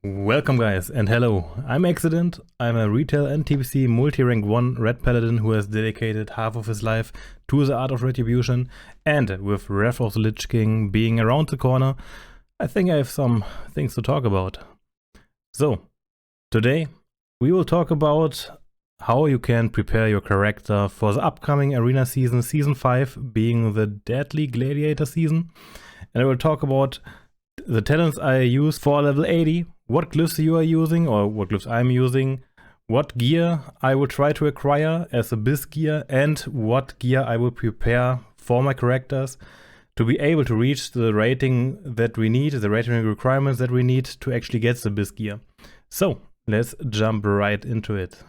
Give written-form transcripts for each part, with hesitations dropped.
Welcome guys and hello, I'm Accident. I'm a retail and TPC multi-rank 1 red paladin who has dedicated half of his life to the art of retribution, and with Wrath of the Lich King being around the corner, I think I have some things to talk about. So, today we will talk about how you can prepare your character for the upcoming arena season, season 5, being the Deadly Gladiator season, and I will talk about the talents I use for level 80, what glyphs you are using or what glyphs I'm using, what gear I will try to acquire as a BIS gear, and what gear I will prepare for my characters to be able to reach the rating that we need, the rating requirements that we need to actually get the BIS gear. So let's jump right into it.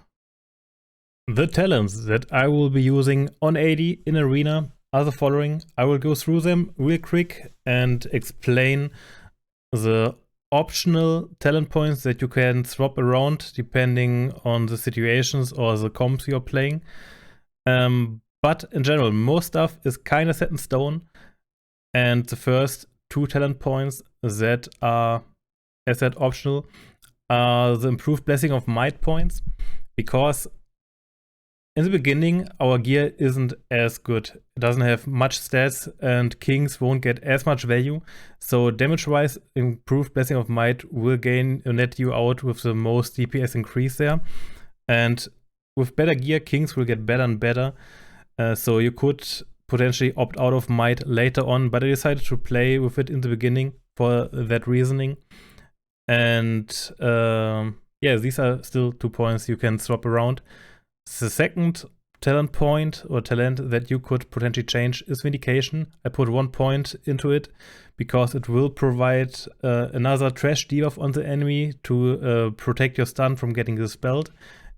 The talents that I will be using on 80 in arena are the following. I will go through them real quick and explain the optional talent points that you can swap around depending on the situations or the comps you're playing. But in general, most stuff is kind of set in stone. And the first two talent points that are, as said, optional are the improved blessing of might points, because in the beginning, our gear isn't as good. It doesn't have much stats and kings won't get as much value. So damage-wise, improved Blessing of Might will net you out with the most DPS increase there. And with better gear, kings will get better and better. So you could potentially opt out of Might later on, but I decided to play with it in the beginning for that reasoning. And yeah, these are still 2 points you can swap around. The second talent point or talent that you could potentially change is Vindication. I put 1 point into it because it will provide another trash debuff on the enemy to protect your stun from getting dispelled.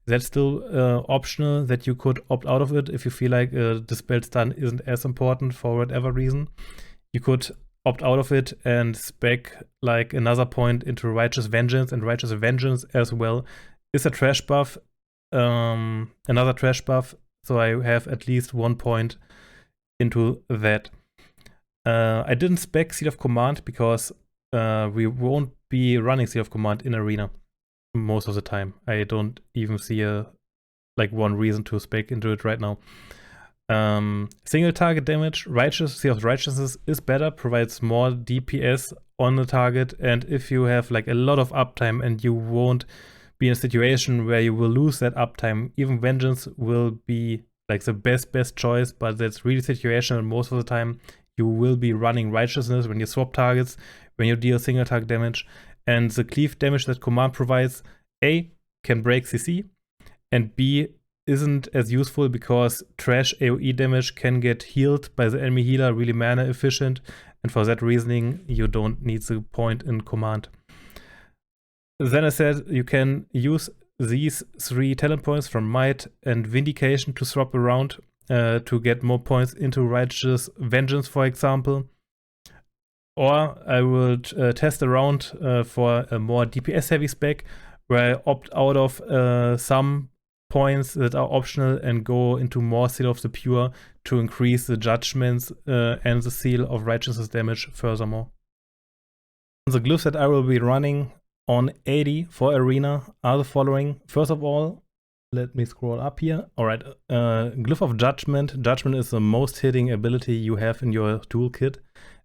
That's still optional, that you could opt out of it if you feel like a dispelled stun isn't as important for whatever reason. You could opt out of it and spec like another point into Righteous Vengeance, and Righteous Vengeance as well is a trash buff. Another trash buff, so I have at least 1 point into that. I didn't spec Seal of Command because we won't be running Seal of Command in arena most of the time. I don't even see one reason to spec into it right now. Single target damage, Seal of Righteousness is better, provides more DPS on the target, and if you have like a lot of uptime and you won't be in a situation where you will lose that uptime, even Vengeance will be like the best choice, but that's really situational. Most of the time you will be running Righteousness when you swap targets, when you deal single target damage, and the cleave damage that Command provides, A, can break CC, and B, isn't as useful because trash AoE damage can get healed by the enemy healer, really mana efficient, and for that reasoning you don't need the point in Command. Then I said you can use these 3 talent points from Might and Vindication to swap around to get more points into Righteous Vengeance, for example. Or I would test around for a more DPS heavy spec where I opt out of some points that are optional and go into more Seal of the Pure to increase the judgments and the Seal of Righteousness damage furthermore. The glyphs that I will be running on 80 for arena are the following. First of all, let me scroll up here. Alright, Glyph of Judgment. Judgment is the most hitting ability you have in your toolkit.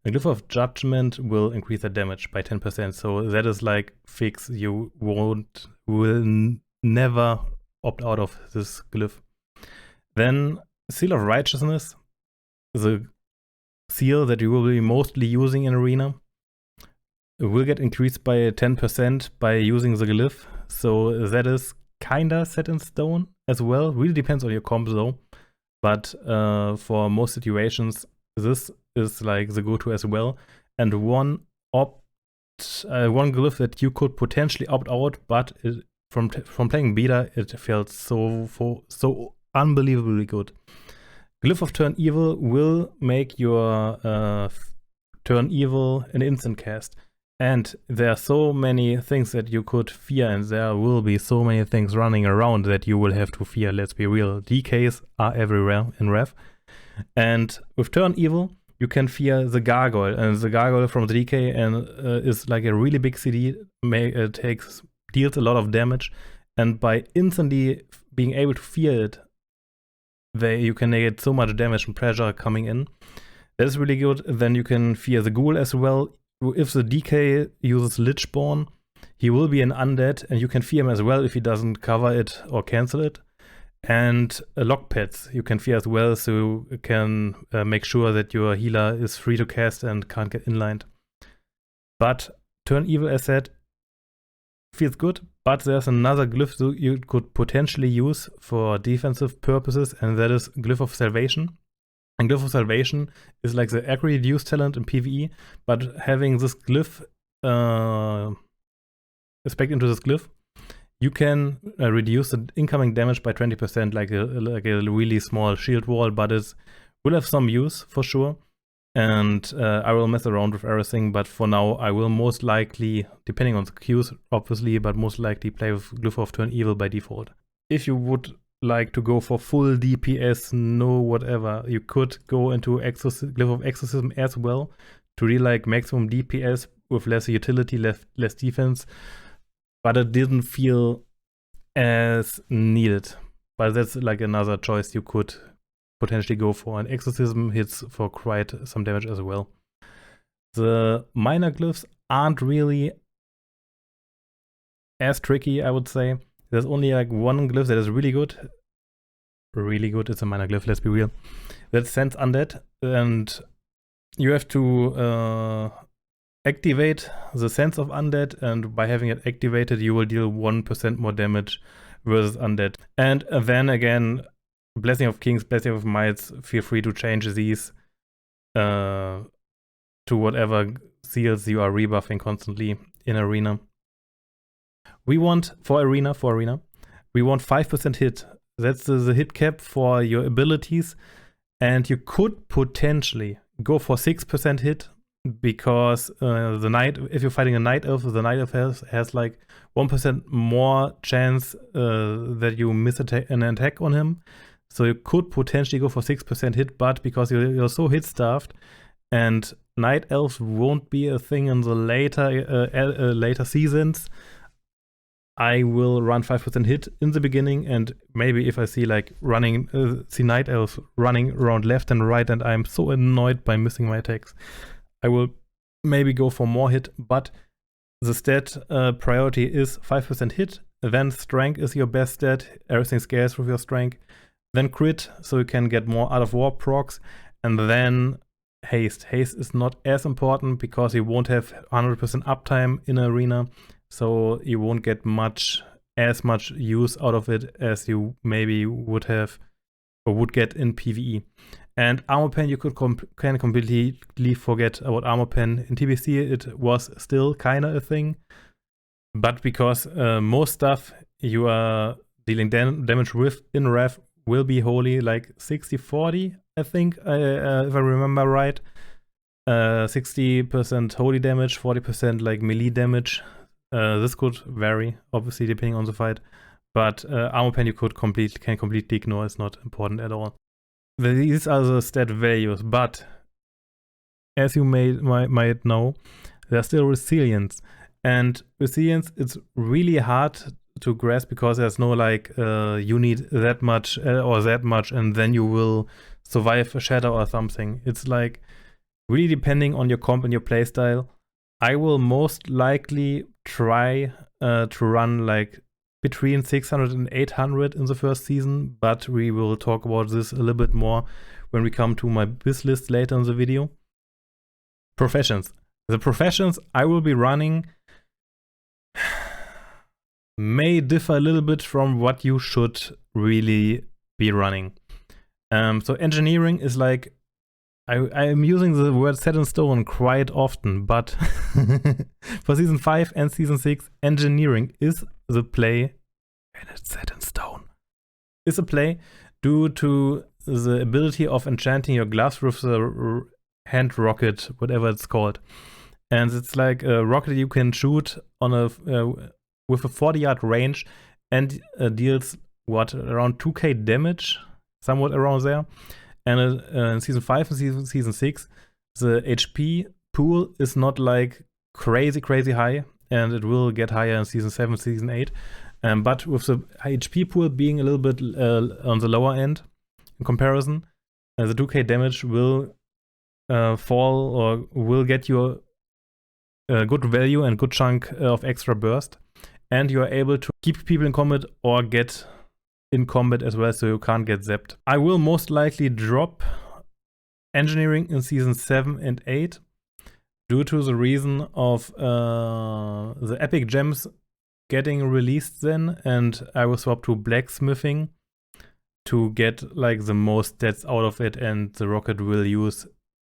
A Glyph of Judgment will increase the damage by 10%, so that is like fix. You will never opt out of this glyph. Then Seal of Righteousness, the seal that you will be mostly using in arena. It will get increased by 10% by using the glyph, so that is kinda set in stone as well. Really depends on your comp though, but for most situations this is like the go-to as well. And one glyph that you could potentially opt out, but from playing beta it felt so unbelievably good. Glyph of Turn Evil will make your Turn Evil an instant cast. And there are so many things that you could fear, and there will be so many things running around that you will have to fear, let's be real. DKs are everywhere in Rev. And with Turn Evil, you can fear the Gargoyle, and the Gargoyle from the DK and is like a really big CD, deals a lot of damage, and by instantly being able to fear it, you can get so much damage and pressure coming in. That's really good. Then you can fear the Ghoul as well. If the DK uses Lichborn, he will be an undead, and you can fear him as well if he doesn't cover it or cancel it. And lock pads you can fear as well, so you can make sure that your healer is free to cast and can't get inlined. But Turn Evil, as said, feels good, but there's another glyph you could potentially use for defensive purposes, and that is Glyph of Salvation. And Glyph of Salvation is like the aggro reduce talent in PvE, but having this glyph, spec into this glyph, you can reduce the incoming damage by 20%, like a really small shield wall, but it will have some use for sure. And I will mess around with everything, but for now I will most likely, depending on the queues obviously, but most likely play with Glyph of Turn Evil by default. If you would like to go for full DPS, no whatever, you could go into Glyph of Exorcism as well to really like maximum DPS with less utility, less defense, but it didn't feel as needed. But that's like another choice you could potentially go for, and Exorcism hits for quite some damage as well. The minor glyphs aren't really as tricky, I would say. There's only like one glyph that is really good. Really good, it's a minor glyph, let's be real. That's Sense Undead, and you have to activate the Sense of Undead, and by having it activated you will deal 1% more damage versus Undead. And then again, Blessing of Kings, Blessing of Mights, feel free to change these to whatever seals you are rebuffing constantly in Arena. We want, for Arena, we want 5% hit. That's the hit cap for your abilities, and you could potentially go for 6% hit, because the Night, if you're fighting a Night Elf, the Night Elf has like 1% more chance that you miss an attack on him. So you could potentially go for 6% hit, but because you're so hit starved, and Night Elves won't be a thing in the later seasons, I will run 5% hit in the beginning, and maybe if I see like see Night Elves running around left and right, and I'm so annoyed by missing my attacks, I will maybe go for more hit. But the stat priority is 5% hit, then Strength is your best stat, everything scales with your Strength. Then crit, so you can get more out of war procs, and then haste. Haste is not as important because you won't have 100% uptime in Arena, so you won't get as much use out of it as you maybe would have or would get in PvE. And Armor Pen, you can completely forget about Armor Pen. In TBC it was still kinda a thing, but because most stuff you are dealing damage with in Rev will be holy, like 60-40, I think, if I remember right. 60% holy damage, 40% like melee damage. This could vary, obviously, depending on the fight. But Armor Pen you can completely ignore, it's not important at all. These are the stat values, but as you might know, there's still Resilience. And Resilience, it's really hard to grasp because there's no like you need that much or that much and then you will survive a shadow or something. It's like really depending on your comp and your playstyle. I will most likely try to run like between 600 and 800 in the first season, but we will talk about this a little bit more when we come to my BIS list later in the video. Professions. The professions I will be running may differ a little bit from what you should really be running. So engineering is like, I am using the word set in stone quite often, but for season 5 and season 6, engineering is the play, and it's set in stone, is a play due to the ability of enchanting your gloves with the hand rocket, whatever it's called. And it's like a rocket you can shoot on a with a 40-yard range and deals what, around 2k damage, somewhat around there. And in season 5 and season 6, The HP pool is not like crazy high, and it will get higher in Season 7, Season 8. But with the HP pool being a little bit on the lower end in comparison, the 2k damage will fall or will get you a good value and good chunk of extra burst. And you are able to keep people in combat or get in combat as well, so you can't get zapped. I will most likely drop engineering in Season 7 and 8 due to the reason of the epic gems getting released then, and I will swap to blacksmithing to get like the most stats out of it, and the rocket will use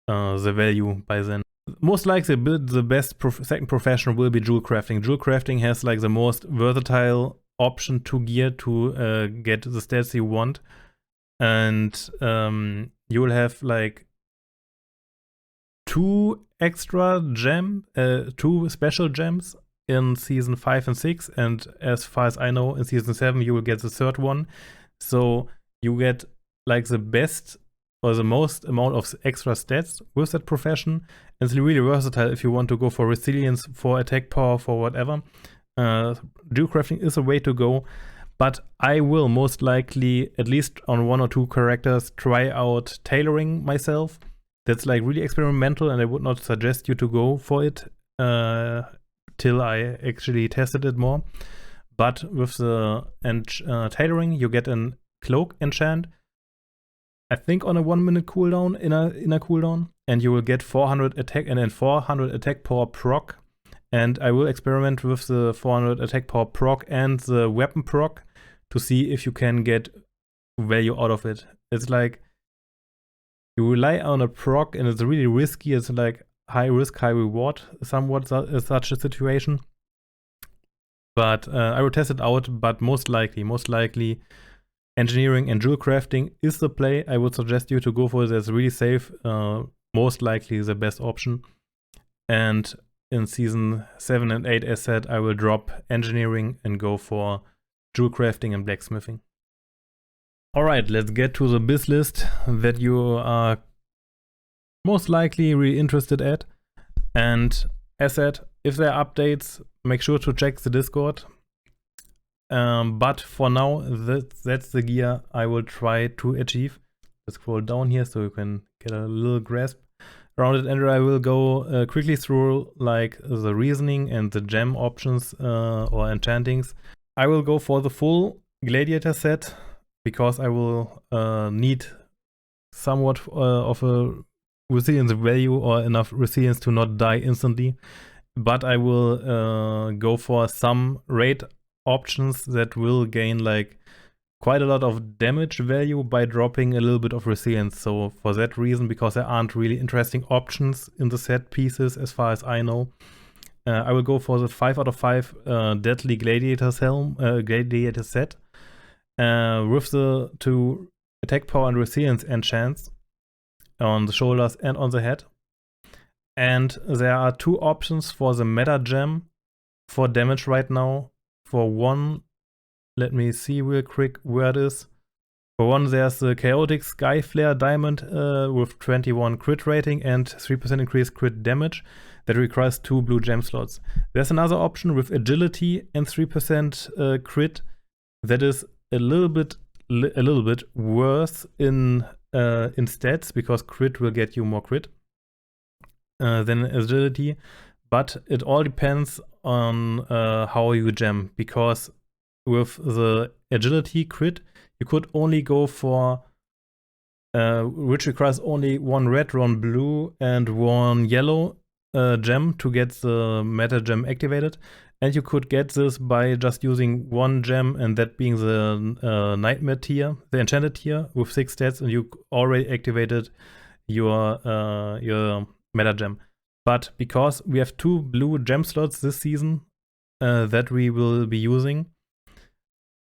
the value by then. Most likely the best second profession will be jewel crafting. Jewel crafting has like the most versatile option to gear to get the stats you want, and you will have like two special gems in Season 5 and 6, and as far as I know, in Season 7 you will get the third one. So you get like the best or the most amount of extra stats with that profession. And it's really versatile if you want to go for resilience, for attack power, for whatever. Jewel crafting is a way to go, but I will most likely, at least on 1 or 2 characters, try out tailoring myself. That's like really experimental, and I would not suggest you to go for it till I actually tested it more. But with the tailoring, you get a cloak enchant, I think on a 1 minute cooldown, in a cooldown, and you will get 400 attack and then 400 attack power proc. And I will experiment with the 400 attack power proc and the weapon proc to see if you can get value out of it. It's like you rely on a proc, and it's really risky. It's like high risk, high reward, somewhat such a situation. But I will test it out, but most likely engineering and jewel crafting is the play. I would suggest you to go for it. That's really safe, most likely the best option. And in Season 7 and 8, as said, I will drop engineering and go for jewel crafting and blacksmithing. Alright, let's get to the BIS list that you are most likely really interested at. And as said, if there are updates, make sure to check the Discord. But for now, that's the gear I will try to achieve. Let's scroll down here so you can get a little grasp around it, and I will go quickly through like the reasoning and the gem options or enchantings. I will go for the full gladiator set because I will need somewhat of a resilience value or enough resilience to not die instantly. But I will go for some raid options that will gain like quite a lot of damage value by dropping a little bit of resilience. So for that reason, because there aren't really interesting options in the set pieces as far as I know, I will go for the 5 out of 5 Deadly Gladiator set with the 2 attack power and resilience enchants on the shoulders and on the head. And there are 2 options for the meta gem for damage right now. For one, let me see real quick where it is. For one, there's the Chaotic Sky Flare Diamond with 21 crit rating and 3% increased crit damage that requires 2 blue gem slots. There's another option with agility and 3% crit that is a little bit worse in stats, because crit will get you more crit than agility. But it all depends on how you gem, because with the agility crit, you could only go for which requires only 1 red, 1 blue, and 1 yellow gem to get the meta gem activated. And you could get this by just using 1 gem, and that being the nightmare tier, the enchanted tier with 6 stats, and you already activated your meta gem. But because we have 2 blue gem slots this season that we will be using,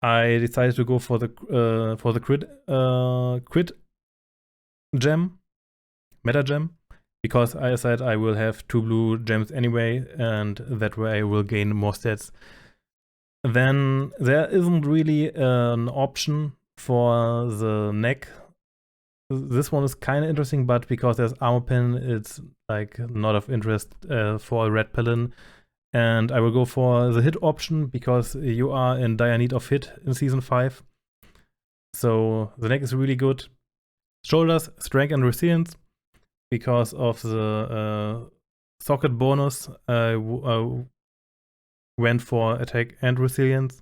I decided to go for the crit gem, meta gem, because I said I will have 2 blue gems anyway, and that way I will gain more stats. Then there isn't really an option for the neck this one is kind of interesting, but because there's armor pin, it's like not of interest for a Ret Paladin. And I will go for the hit option because you are in dire need of hit in Season 5. So the neck is really good. Shoulders, strength and resilience. Because of the socket bonus, I went for attack and resilience.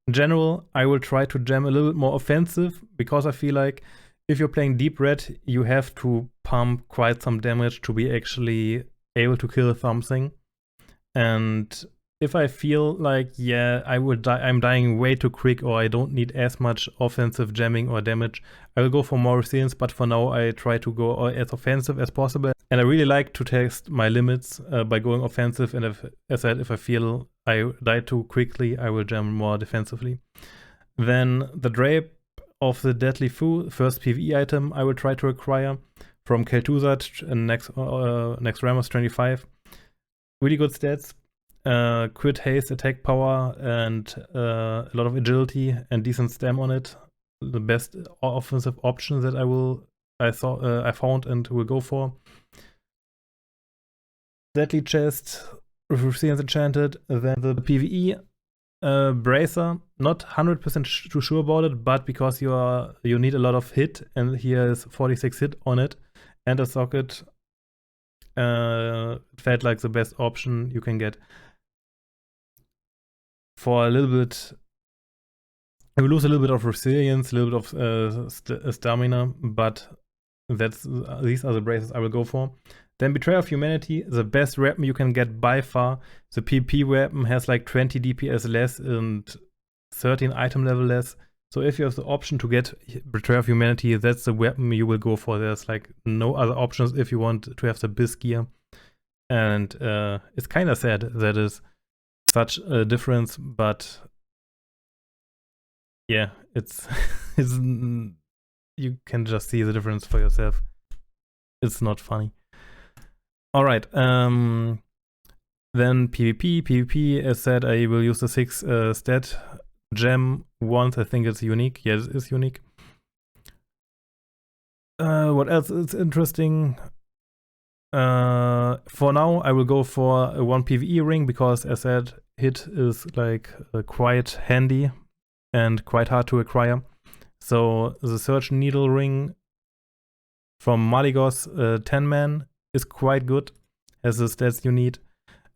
In general, I will try to jam a little bit more offensive because I feel like if you're playing deep red, you have to pump quite some damage to be actually able to kill something. And if I feel like, yeah, I'm dying way too quick, or I don't need as much offensive jamming or damage, I will go for more resilience, but for now I try to go as offensive as possible. And I really like to test my limits by going offensive, and as I feel I die too quickly, I will jam more defensively. Then the Drape of the Deadly Foe, first PvE item I will try to acquire from Kel'Thuzad and next Ramos 25. Really good stats. Crit haste, attack power, and a lot of agility and decent stam on it. The best offensive option that I found and will go for. Deadly Chest, Resilience Enchanted. Then the PvE Bracer. Not 100% too sure about it, but because you need a lot of hit, and here is 46 hit on it, and a socket. It felt like the best option you can get. For a little bit, I will lose a little bit of resilience, a little bit of stamina, but these are the braces I will go for. Then Betrayer of Humanity, the best weapon you can get by far. The PvP weapon has like 20 DPS less and 13 item level less. So if you have the option to get Betrayer of Humanity, that's the weapon you will go for. There's like no other options if you want to have the BIS Gear. And it's kind of sad that is such a difference, but yeah, it's you can just see the difference for yourself. It's not funny. All right, then PvP, as said, I will use the 6 stat gem once. I think it's unique. Yes, it is unique. What else is interesting? For now, I will go for a 1 PvE ring because, as said, hit is like quite handy and quite hard to acquire. So the Search Needle ring from Maligos 10-man is quite good, has the stats you need.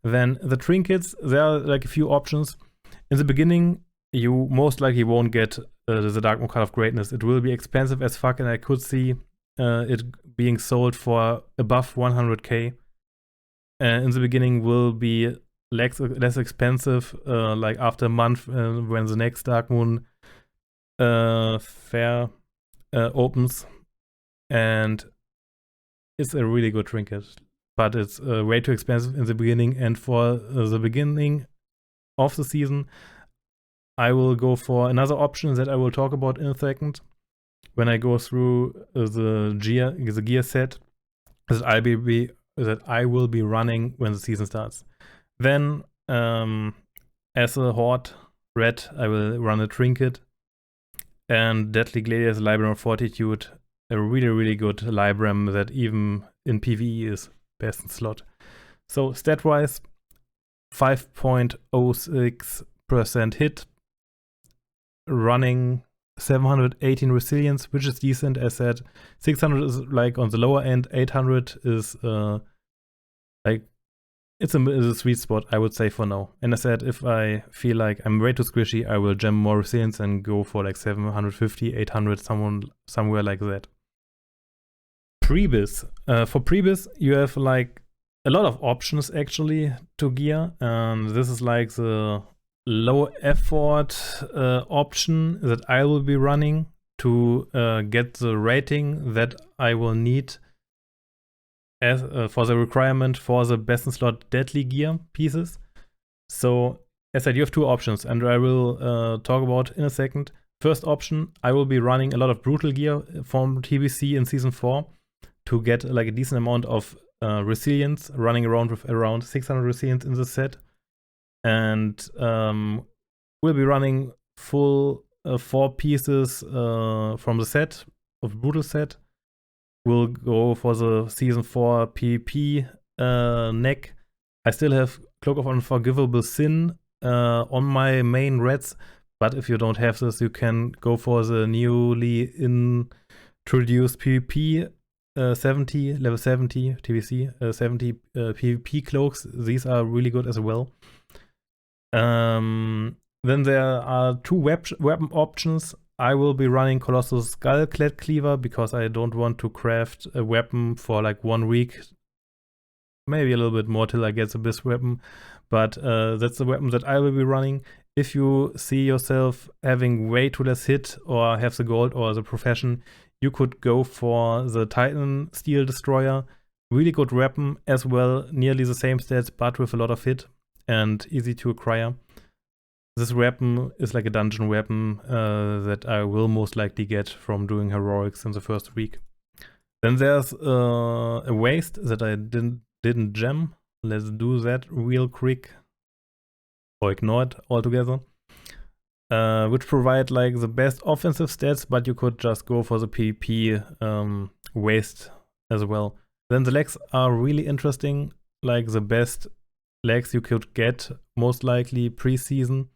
Then the trinkets, there are like a few options. In the beginning, you most likely won't get the Dark Maw Card of Greatness. It will be expensive as fuck, and I could see it being sold for above 100k. In the beginning will be less expensive, like after a month when the next Dark Moon fair opens. And it's a really good trinket, but it's way too expensive in the beginning. And for the beginning of the season, I will go for another option that I will talk about in a second when I go through the gear set that I will be running when the season starts. Then, as a Horde Red, I will run a trinket, and Deadly Gladiator's Library of Fortitude, a really, really good Libram that even in PvE is best in slot. So stat-wise, 5.06% hit, running 718 resilience, which is decent. As said, 600 is like on the lower end, 800 is like it's a sweet spot, I would say, for now. And I said, if I feel like I'm way too squishy, I will gem more resilience and go for like 750, 800, somewhere like that. Pre-BIS. For pre-BIS, you have like a lot of options actually to gear. This is like the low effort option that I will be running to get the rating that I will need as for the requirement for the best in slot deadly gear pieces. So as I said, you have two options, and I will talk about in a second. First option, I will be running a lot of brutal gear from TBC in season 4 to get like a decent amount of resilience, running around with around 600 resilience in the set. And we'll be running full 4 pieces from the set of brutal set. will go for the Season 4 PvP neck. I still have Cloak of Unforgivable Sin on my main reds, but if you don't have this, you can go for the newly introduced PvP 70, level 70 TVC, 70 PvP cloaks. These are really good as well. Then there are two weapon options. I will be running Colossal Skullclad Cleaver because I don't want to craft a weapon for like 1 week. Maybe a little bit more till I get the BIS weapon. But that's the weapon that I will be running. If you see yourself having way too less hit or have the gold or the profession, you could go for the Titan Steel Destroyer. Really good weapon as well. Nearly the same stats but with a lot of hit and easy to acquire. This weapon is like a dungeon weapon that I will most likely get from doing heroics in the first week. Then there's a waste that I didn't gem. Let's do that real quick. Or ignore it altogether. Which provide like the best offensive stats, but you could just go for the PvP waste as well. Then the legs are really interesting. Like the best legs you could get most likely pre-season.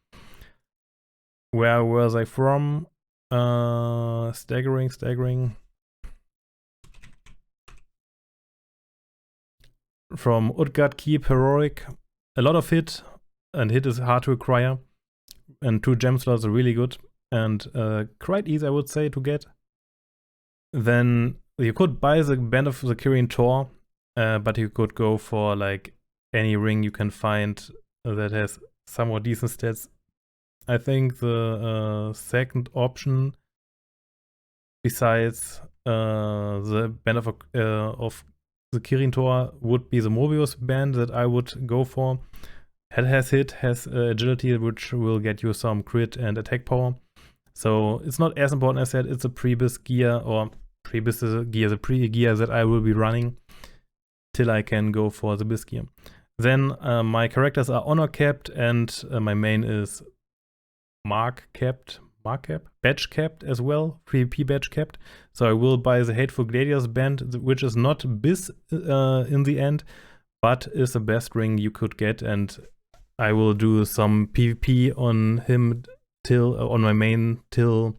Where were they from? Staggering. From Utgard Keep Heroic. A lot of hit, and hit is hard to acquire. And 2 gem slots are really good. And quite easy, I would say, to get. Then you could buy the Band of the Kirin Tor, but you could go for like any ring you can find that has somewhat decent stats. I think the second option, besides the Band of the Kirin Tor, would be the Mobius band that I would go for. It has hit, has agility, which will get you some crit and attack power. So it's not as important as I said. It's a pre-BIS gear, or pre-BIS gear, the pre-gear that I will be running till I can go for the BIS gear. Then my characters are honor capped, and my main is badge capped as well, PvP badge capped. So I will buy the Hateful Gladiators band, which is not BIS in the end, but is the best ring you could get, and I will do some PvP on him till on my main till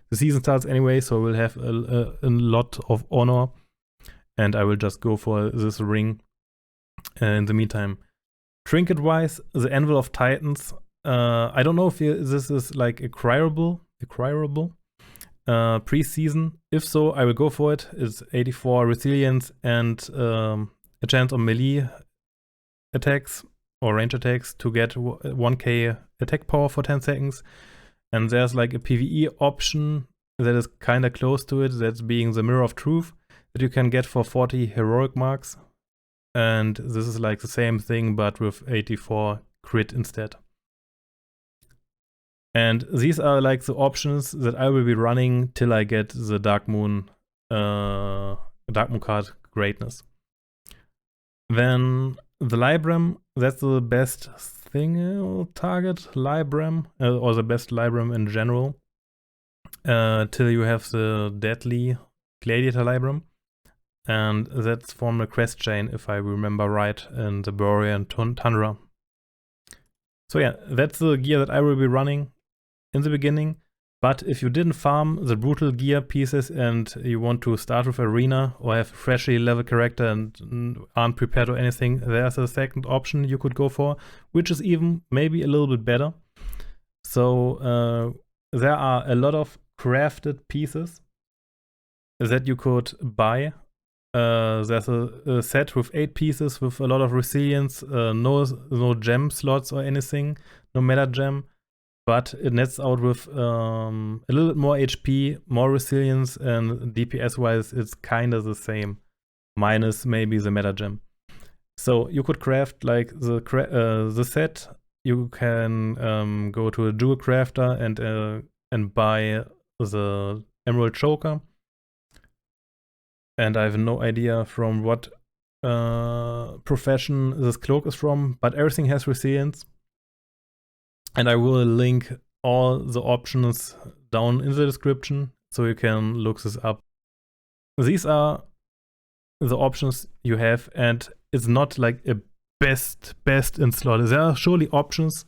the season starts anyway. So I will have a lot of honor, and I will just go for this ring in the meantime. Trinket wise, the Anvil of Titans. I don't know if this is like acquirable pre-season. If so, I will go for it. It's 84 resilience and a chance on melee attacks or range attacks to get 1k attack power for 10 seconds. And there's like a PvE option that is kind of close to it, that's being the Mirror of Truth, that you can get for 40 heroic marks. And this is like the same thing but with 84 crit instead. And these are like the options that I will be running till I get the Dark Moon card greatness. Then the Libram, that's the best thing target Libram, or the best Libram in general, till you have the deadly Gladiator Libram. And that's from the quest chain, if I remember right, in the Borean Tundra. So yeah, that's the gear that I will be running in the beginning. But if you didn't farm the brutal gear pieces and you want to start with arena or have a freshly level character and aren't prepared or anything, there's a second option you could go for, which is even maybe a little bit better. So there are a lot of crafted pieces that you could buy. There's a set with 8 pieces with a lot of resilience, no gem slots or anything, no meta gem. But it nets out with a little bit more HP, more resilience, and DPS-wise, it's kind of the same, minus maybe the meta gem. So you could craft like the set. You can go to a jewel crafter and buy the Emerald Choker. And I have no idea from what profession this cloak is from, but everything has resilience. And I will link all the options down in the description so you can look this up. These are the options you have, and it's not like a best in slot. There are surely options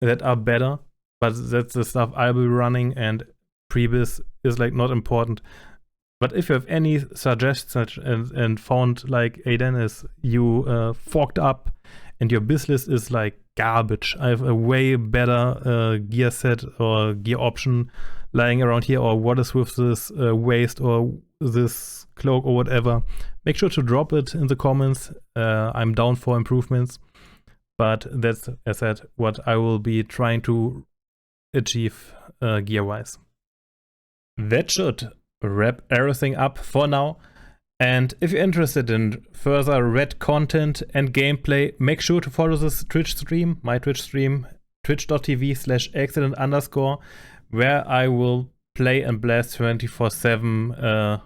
that are better, but that's the stuff I will be running, and pre-BIS is like not important. But if you have any suggestions and found like, hey Dennis, you forked up and your BIS list is like garbage, I have a way better gear set or gear option lying around here, or what is with this waist or this cloak or whatever, make sure to drop it in the comments. I'm down for improvements, but that's, as I said, what I will be trying to achieve gear-wise. That should wrap everything up for now. And if you're interested in further red content and gameplay, make sure to follow this Twitch stream, my Twitch stream, twitch.tv/excellent_, where I will play and blast 24/7.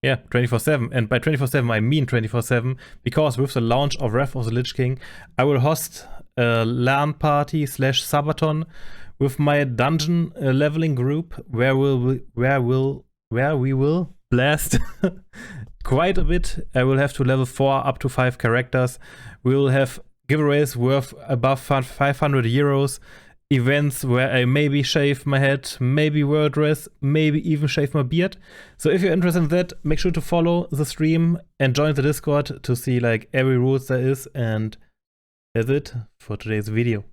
24/7. And by 24/7, I mean 24/7, because with the launch of Wrath of the Lich King, I will host a LAN party /Subathon with my dungeon leveling group, where we will blast quite a bit. I will have to level 4 up to 5 characters. We will have giveaways worth above 500 euros, events where I maybe shave my head, maybe wear a dress, maybe even shave my beard. So if you're interested in that, make sure to follow the stream and join the Discord to see like every rules there is. And that's it for today's video.